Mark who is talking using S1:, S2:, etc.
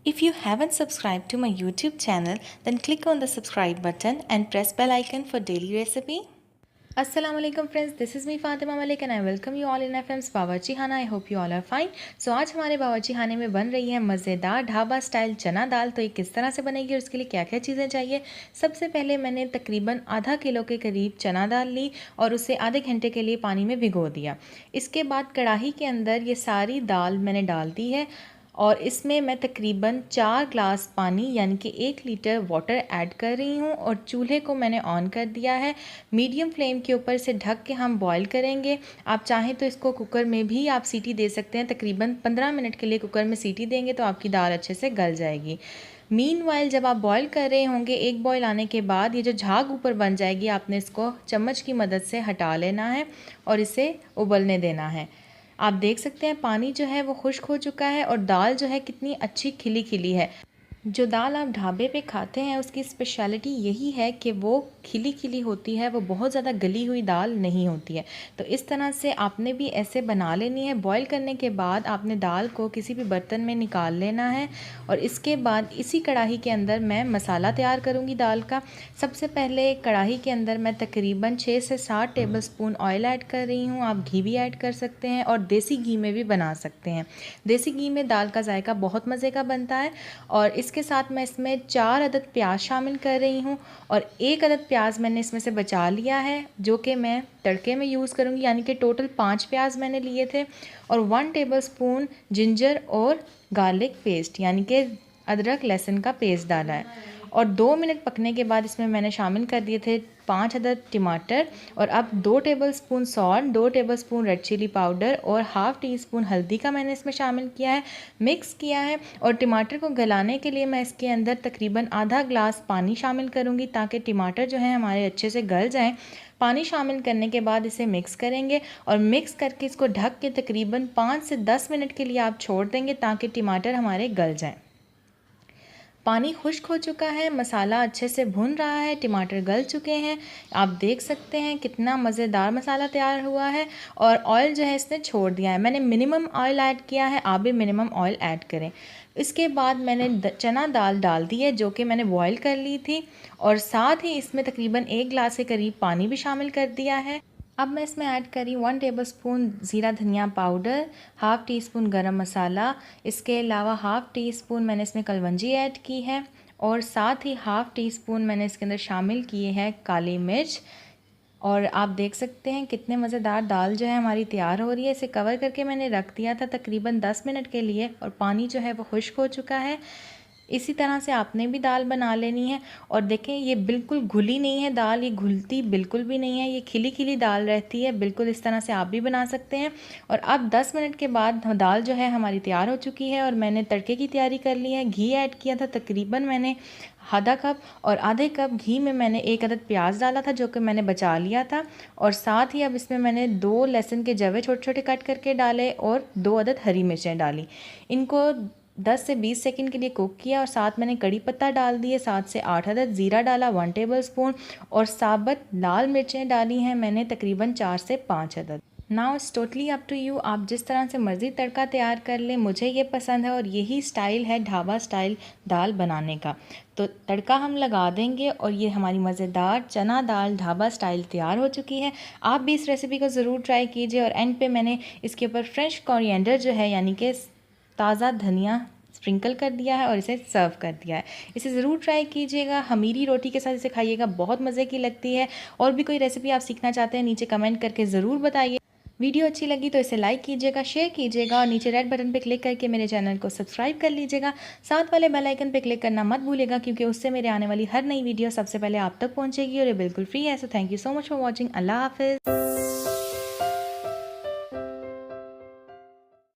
S1: If you haven't subscribed to my YouTube channel, then click on the subscribe button and press bell icon for daily recipe. Assalamu alaikum friends, this is me Fatima Malik and I welcome you all in Fmsbawarchikhana. I hope you all are fine. So आज हमारे बावर्ची खाने में बन रही है मज़ेदार dhaba style चना दाल। तो ये किस तरह से बनेगी और उसके लिए क्या क्या चीज़ें चाहिए। सबसे पहले मैंने तकरीबन आधा किलो के करीब चना दाल ली और उसे आधे घंटे के लिए पानी में भिगो दिया। इसके बाद कढ़ाई के अंदर ये सारी दाल मैंने डाल दी है और इसमें मैं तकरीबन 4 ग्लास पानी यानी कि 1 लीटर वाटर ऐड कर रही हूँ और चूल्हे को मैंने ऑन कर दिया है। मीडियम फ्लेम के ऊपर से ढक के हम बॉईल करेंगे। आप चाहें तो इसको कुकर में भी आप सीटी दे सकते हैं। तकरीबन 15 मिनट के लिए कुकर में सीटी देंगे तो आपकी दाल अच्छे से गल जाएगी। मीनवाइल जब आप बॉईल कर रहे होंगे, एक बॉईल आने के बाद ये जो झाग ऊपर बन जाएगी, आपने इसको चम्मच की मदद से हटा लेना है और इसे उबलने देना है। आप देख सकते हैं पानी जो है वो खुश्क हो चुका है और दाल जो है कितनी अच्छी खिली खिली है। जो दाल आप ढाबे पे खाते हैं उसकी स्पेशलिटी यही है कि वो खिली खिली होती है, वो बहुत ज़्यादा गली हुई दाल नहीं होती है। तो इस तरह से आपने भी ऐसे बना लेनी है। बॉईल करने के बाद आपने दाल को किसी भी बर्तन में निकाल लेना है और इसके बाद इसी कढ़ाई के अंदर मैं मसाला तैयार करूँगी दाल का। सबसे पहले कढ़ाई के अंदर मैं तकरीबन 6 से 7 टेबल स्पून ऑयल ऐड कर रही हूँ। आप घी भी ऐड कर सकते हैं और देसी घी में भी बना सकते हैं। देसी घी में दाल का जायका बहुत मज़े का बनता है। और इसके साथ मैं इसमें 4 अदद प्याज शामिल कर रही हूँ और 1 अदद प्याज मैंने इसमें से बचा लिया है जो कि मैं तड़के में यूज़ करूँगी, यानी कि टोटल 5 प्याज मैंने लिए थे। और 1 टेबल स्पून जिंजर और गार्लिक पेस्ट यानी कि अदरक लहसुन का पेस्ट डाला है। और 2 मिनट पकने के बाद इसमें मैंने शामिल कर दिए थे 5 अदद टमाटर और अब 2 table spoon salt, 2 table spoon red chilli powder और हाफ़ टी स्पून हल्दी का मैंने इसमें शामिल किया है, मिक्स किया है। और टमाटर को गलाने के लिए मैं इसके अंदर तकरीबन आधा ग्लास पानी शामिल करूँगी ताकि टमाटर जो है हमारे अच्छे से गल जाएँ। पानी शामिल करने के बाद इसे मिक्स करेंगे और मिक्स करके इसको ढक के तकरीबन 5 से 10 मिनट के लिए आप छोड़ देंगे ताकि टमाटर हमारे गल जाएँ। पानी खुश्क हो चुका है, मसाला अच्छे से भुन रहा है, टमाटर गल चुके हैं। आप देख सकते हैं कितना मज़ेदार मसाला तैयार हुआ है और ऑयल जो है इसने छोड़ दिया है। मैंने मिनिमम ऑयल ऐड किया है, आप भी मिनिमम ऑयल ऐड करें। इसके बाद मैंने चना दाल डाल दी है जो कि मैंने बॉईल कर ली थी और साथ ही इसमें तकरीबन 1 गिलास के करीब पानी भी शामिल कर दिया है। अब मैं इसमें ऐड करी 1 टेबल स्पून ज़ीरा धनिया पाउडर, हाफ़ टी स्पून गरम मसाला, इसके अलावा हाफ़ टी स्पून मैंने इसमें कलवंजी ऐड की है और साथ ही हाफ़ टी स्पून मैंने इसके अंदर शामिल किए हैं काली मिर्च। और आप देख सकते हैं कितने मज़ेदार दाल जो है हमारी तैयार हो रही है। इसे कवर करके मैंने रख दिया था तकरीबन 10 मिनट के लिए और पानी जो है वो खुश्क हो चुका है। इसी तरह से आपने भी दाल बना लेनी है। और देखें ये बिल्कुल घुली नहीं है दाल, ये घुलती बिल्कुल भी नहीं है, ये खिली खिली दाल रहती है। बिल्कुल इस तरह से आप भी बना सकते हैं। और अब 10 मिनट के बाद दाल जो है हमारी तैयार हो चुकी है और मैंने तड़के की तैयारी कर ली है। घी ऐड किया था तकरीबन मैंने आधा कप और आधे कप घी में मैंने 1 अदद प्याज डाला था जो कि मैंने बचा लिया था। और साथ ही अब इसमें मैंने 2 लहसुन के जवे छोटे छोटे कट करके डाले और 2 अदद हरी मिर्चें डाली। इनको 10 से 20 सेकंड के लिए कुक किया और साथ मैंने कड़ी पत्ता डाल दिए, 7 से 8 अदद ज़ीरा डाला 1 टेबल स्पून और साबुत लाल मिर्चें डाली हैं मैंने तकरीबन 4 से 5 अदद। Now it's totally up to you, आप जिस तरह से मर्ज़ी तड़का तैयार कर लें। मुझे ये पसंद है और यही स्टाइल है ढाबा स्टाइल दाल बनाने का। तो तड़का हम लगा देंगे और ये हमारी मज़ेदार चना दाल ढाबा स्टाइल तैयार हो चुकी है। आप भी इस रेसिपी को ज़रूर ट्राई कीजिए। और एंड पे मैंने इसके ऊपर फ्रेश कोरिएंडर जो है यानी कि ताज़ा धनिया स्प्रिंकल कर दिया है और इसे सर्व कर दिया है। इसे ज़रूर ट्राई कीजिएगा, हमीरी रोटी के साथ इसे खाइएगा, बहुत मज़े की लगती है। और भी कोई रेसिपी आप सीखना चाहते हैं नीचे कमेंट करके ज़रूर बताइए। वीडियो अच्छी लगी तो इसे लाइक कीजिएगा, शेयर कीजिएगा और नीचे रेड बटन पे क्लिक करके मेरे चैनल को सब्सक्राइब कर लीजिएगा। साथ वाले बेल आइकन पे क्लिक करना मत भूलिएगा क्योंकि उससे मेरे आने वाली हर नई वीडियो सबसे पहले आप तक पहुँचेगी और ये बिल्कुल फ्री है। So thank you so much for watching. अल्लाह हाफिज़।